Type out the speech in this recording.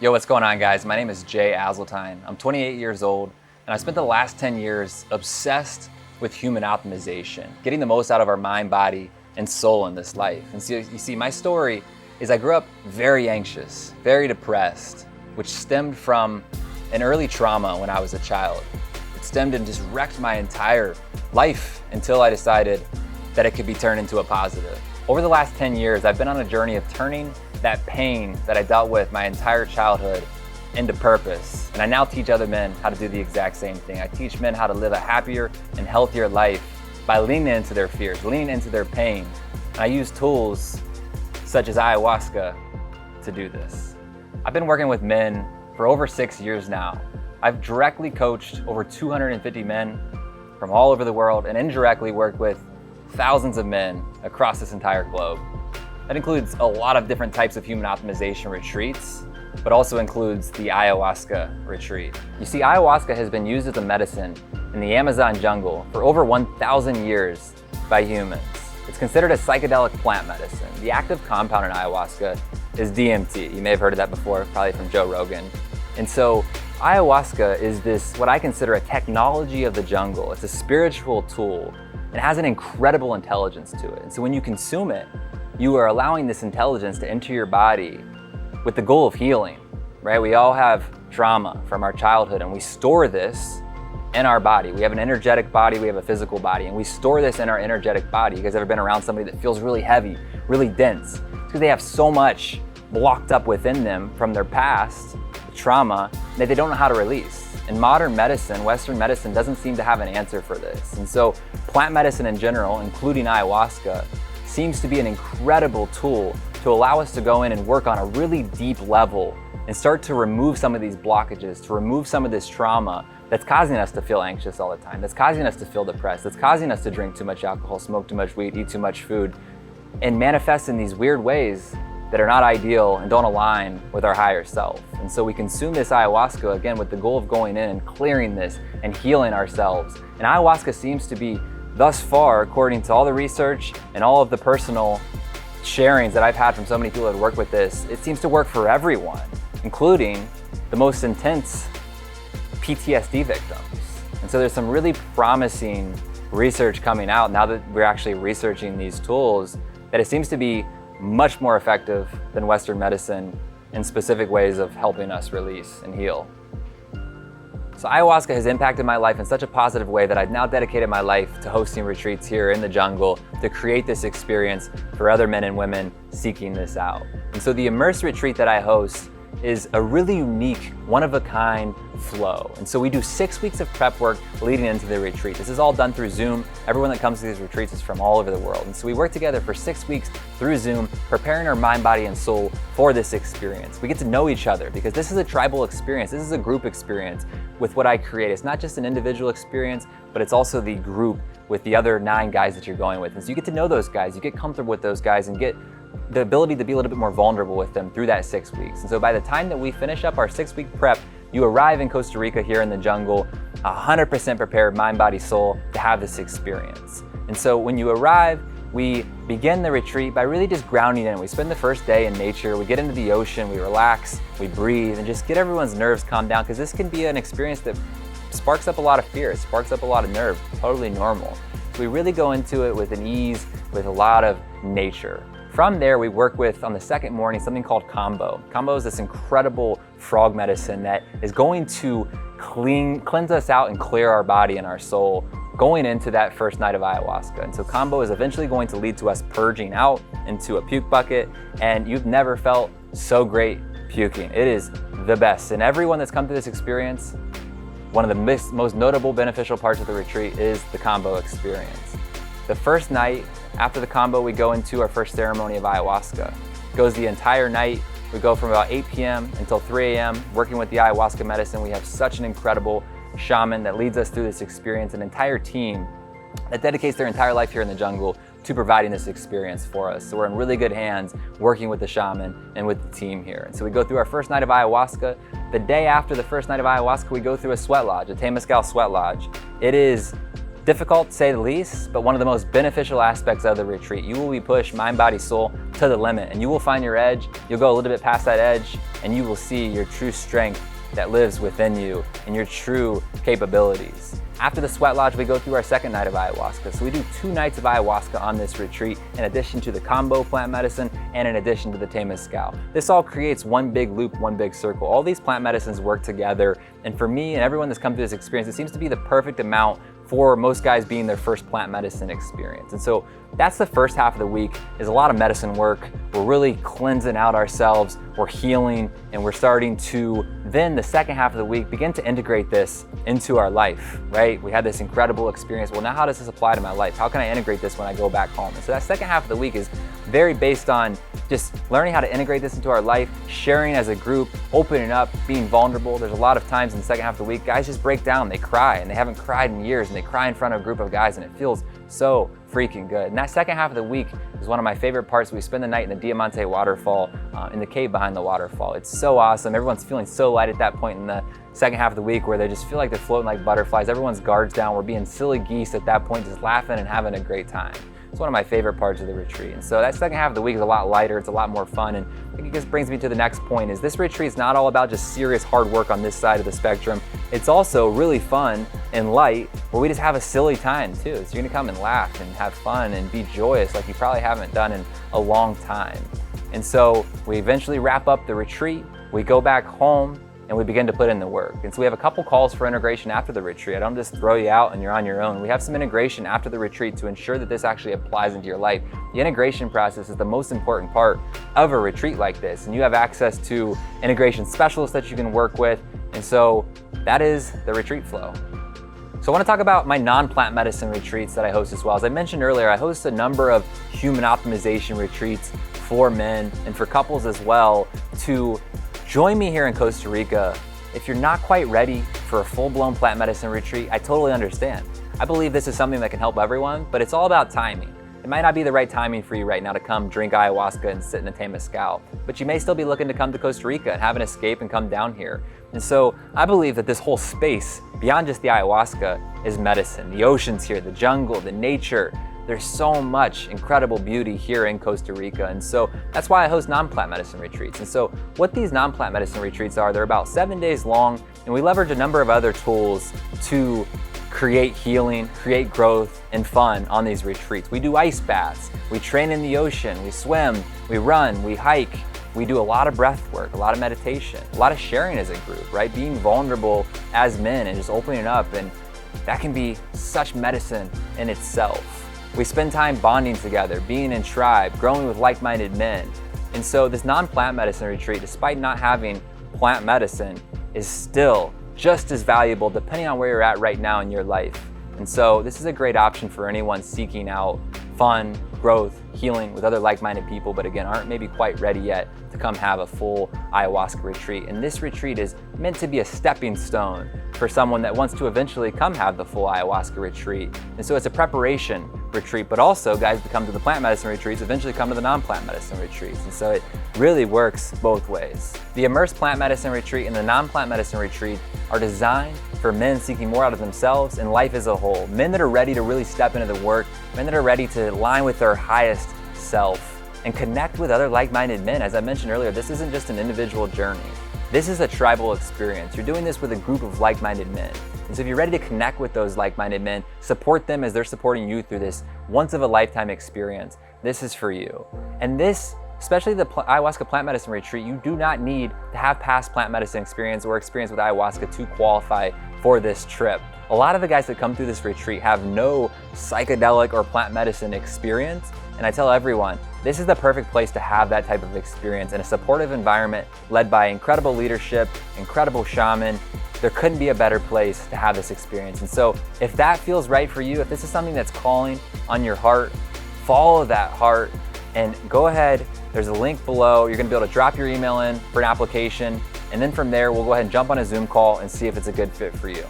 Yo, what's going on, guys? My name is Jay Azeltine. I'm 28 years old, and I spent the last 10 years obsessed with human optimization, getting the most out of our mind, body, and soul in this life. And so you see, my story is I grew up very anxious, very depressed, which stemmed from an early trauma when I was a child. It stemmed and just wrecked my entire life until I decided that it could be turned into a positive. Over the last 10 years, I've been on a journey of turning that pain that I dealt with my entire childhood into purpose. And I now teach other men how to do the exact same thing. I teach men how to live a happier and healthier life by leaning into their fears, leaning into their pain. And I use tools such as Ayahuasca to do this. I've been working with men for over 6 years now. I've directly coached over 250 men from all over the world and indirectly worked with thousands of men across this entire globe. That includes a lot of different types of human optimization retreats, but also includes the Ayahuasca retreat. You see, Ayahuasca has been used as a medicine in the Amazon jungle for over 1,000 years by humans. It's considered a psychedelic plant medicine. The active compound in Ayahuasca is DMT. You may have heard of that before, probably from Joe Rogan. And so Ayahuasca is this, what I consider a technology of the jungle. It's a spiritual tool. It has an incredible intelligence to it. And so when you consume it, you are allowing this intelligence to enter your body with the goal of healing, right? We all have trauma from our childhood and we store this in our body. We have an energetic body, we have a physical body, and we store this in our energetic body. You guys ever been around somebody that feels really heavy, really dense? It's because they have so much blocked up within them from their past trauma that they don't know how to release. In modern medicine, Western medicine doesn't seem to have an answer for this. And so plant medicine in general, including ayahuasca, seems to be an incredible tool to allow us to go in and work on a really deep level and start to remove some of these blockages, to remove some of this trauma that's causing us to feel anxious all the time, that's causing us to feel depressed, that's causing us to drink too much alcohol, smoke too much weed, eat too much food, and manifest in these weird ways that are not ideal and don't align with our higher self. And so we consume this ayahuasca, again, with the goal of going in and clearing this and healing ourselves. And ayahuasca seems to be, thus far, according to all the research and all of the personal sharings that I've had from so many people that work with this, it seems to work for everyone, including the most intense PTSD victims. And so there's some really promising research coming out now that we're actually researching these tools, that it seems to be much more effective than Western medicine in specific ways of helping us release and heal. So ayahuasca has impacted my life in such a positive way that I've now dedicated my life to hosting retreats here in the jungle to create this experience for other men and women seeking this out. And so the Immerse Retreat that I host is a really unique, one-of-a-kind flow. And so we do 6 weeks of prep work leading into the retreat. This is all done through Zoom. Everyone that comes to these retreats is from all over the world. And so we work together for 6 weeks through Zoom, preparing our mind, body, and soul for this experience. We get to know each other because this is a tribal experience. This is a group experience with what I create. It's not just an individual experience, but it's also the group with the other 9 guys that you're going with. And so you get to know those guys, you get comfortable with those guys, and get the ability to be a little bit more vulnerable with them through that 6 weeks. And so by the time that we finish up our 6-week prep, you arrive in Costa Rica here in the jungle, 100% prepared, mind, body, soul, to have this experience. And so when you arrive, we begin the retreat by really just grounding in. We spend the first day in nature, we get into the ocean, we relax, we breathe, and just get everyone's nerves calmed down, because this can be an experience that sparks up a lot of fear, it sparks up a lot of nerve, totally normal. So we really go into it with an ease, with a lot of nature. From there, we work with, on the second morning, something called Kambo. Kambo is this incredible frog medicine that is going to cleanse us out and clear our body and our soul going into that first night of ayahuasca. And so Kambo is eventually going to lead to us purging out into a puke bucket, and you've never felt so great puking. It is the best. And everyone that's come through this experience, one of the most notable beneficial parts of the retreat is the Kambo experience. The first night after the Kambo, we go into our first ceremony of ayahuasca. It goes the entire night. We go from about 8 p.m. until 3 a.m. working with the ayahuasca medicine. We have such an incredible shaman that leads us through this experience, an entire team that dedicates their entire life here in the jungle to providing this experience for us. So we're in really good hands working with the shaman and with the team here. And so we go through our first night of ayahuasca. The day after the first night of ayahuasca, we go through a sweat lodge, a Temazcal sweat lodge. It is Difficult to say the least, but one of the most beneficial aspects of the retreat. You will be pushed mind, body, soul to the limit, and you will find your edge. You'll go a little bit past that edge, and you will see your true strength that lives within you and your true capabilities. After the sweat lodge, we go through our second night of ayahuasca. So we do 2 nights of ayahuasca on this retreat, in addition to the combo plant medicine and in addition to the temazcal. This all creates one big loop, one big circle. All these plant medicines work together, and for me and everyone that's come through this experience, it seems to be the perfect amount for most guys being their first plant medicine experience. And so that's the first half of the week, is a lot of medicine work. We're really cleansing out ourselves, we're healing, and we're starting to then the second half of the week begin to integrate this into our life, right? We had this incredible experience. Well, now how does this apply to my life? How can I integrate this when I go back home? And so that second half of the week is very based on just learning how to integrate this into our life, sharing as a group, opening up, being vulnerable. There's a lot of times in the second half of the week, guys just break down, they cry, and they haven't cried in years, and they cry in front of a group of guys, and it feels so freaking good. And that second half of the week is one of my favorite parts. We spend the night in the Diamante waterfall, in the cave behind the waterfall. It's so awesome. Everyone's feeling so light at that point in the second half of the week, where they just feel like they're floating like butterflies. Everyone's guards down. We're being silly geese at that point, just laughing and having a great time. It's one of my favorite parts of the retreat. And so that second half of the week is a lot lighter, it's a lot more fun. And I think it just brings me to the next point, is this retreat is not all about just serious hard work on this side of the spectrum. It's also really fun and light, where we just have a silly time too. So you're gonna come and laugh and have fun and be joyous like you probably haven't done in a long time. And so we eventually wrap up the retreat, we go back home, and we begin to put in the work. And so we have a couple calls for integration after the retreat. I don't just throw you out and you're on your own. We have some integration after the retreat to ensure that this actually applies into your life. The integration process is the most important part of a retreat like this. And you have access to integration specialists that you can work with. And so that is the retreat flow. So I want to talk about my non-plant medicine retreats that I host as well. As I mentioned earlier, I host a number of human optimization retreats for men and for couples as well. To join me here in Costa Rica, if you're not quite ready for a full-blown plant medicine retreat, I totally understand. I believe this is something that can help everyone, but it's all about timing. It might not be the right timing for you right now to come drink ayahuasca and sit in a temazcal, but you may still be looking to come to Costa Rica and have an escape and come down here. And so I believe that this whole space, beyond just the ayahuasca, is medicine. The oceans here, the jungle, the nature. There's so much incredible beauty here in Costa Rica. And so that's why I host non-plant medicine retreats. And so what these non-plant medicine retreats are, they're about 7 days long, and we leverage a number of other tools to create healing, create growth, and fun on these retreats. We do ice baths, we train in the ocean, we swim, we run, we hike, we do a lot of breath work, a lot of meditation, a lot of sharing as a group, right? Being vulnerable as men and just opening up, and that can be such medicine in itself. We spend time bonding together, being in tribe, growing with like-minded men. And so this non-plant medicine retreat, despite not having plant medicine, is still just as valuable depending on where you're at right now in your life. And so this is a great option for anyone seeking out fun, growth, healing with other like-minded people, but again, aren't maybe quite ready yet to come have a full ayahuasca retreat. And this retreat is meant to be a stepping stone for someone that wants to eventually come have the full ayahuasca retreat. And so it's a preparation retreat, but also guys that come to the plant medicine retreats eventually come to the non-plant medicine retreats. And so it really works both ways. The Immerse Plant Medicine Retreat and the non-plant medicine retreat are designed for men seeking more out of themselves and life as a whole. Men that are ready to really step into the work, men that are ready to align with their highest self and connect with other like-minded men. As I mentioned earlier, this isn't just an individual journey. This is a tribal experience. You're doing this with a group of like-minded men. And so if you're ready to connect with those like-minded men, support them as they're supporting you through this once-of-a-lifetime experience, this is for you. And this, especially the ayahuasca plant medicine retreat, you do not need to have past plant medicine experience or experience with ayahuasca to qualify for this trip. A lot of the guys that come through this retreat have no psychedelic or plant medicine experience, and I tell everyone, this is the perfect place to have that type of experience in a supportive environment led by incredible leadership, incredible shaman. There couldn't be a better place to have this experience. And so if that feels right for you, if this is something that's calling on your heart, follow that heart and go ahead. There's a link below. You're gonna be able to drop your email in for an application. And then from there, we'll go ahead and jump on a Zoom call and see if it's a good fit for you.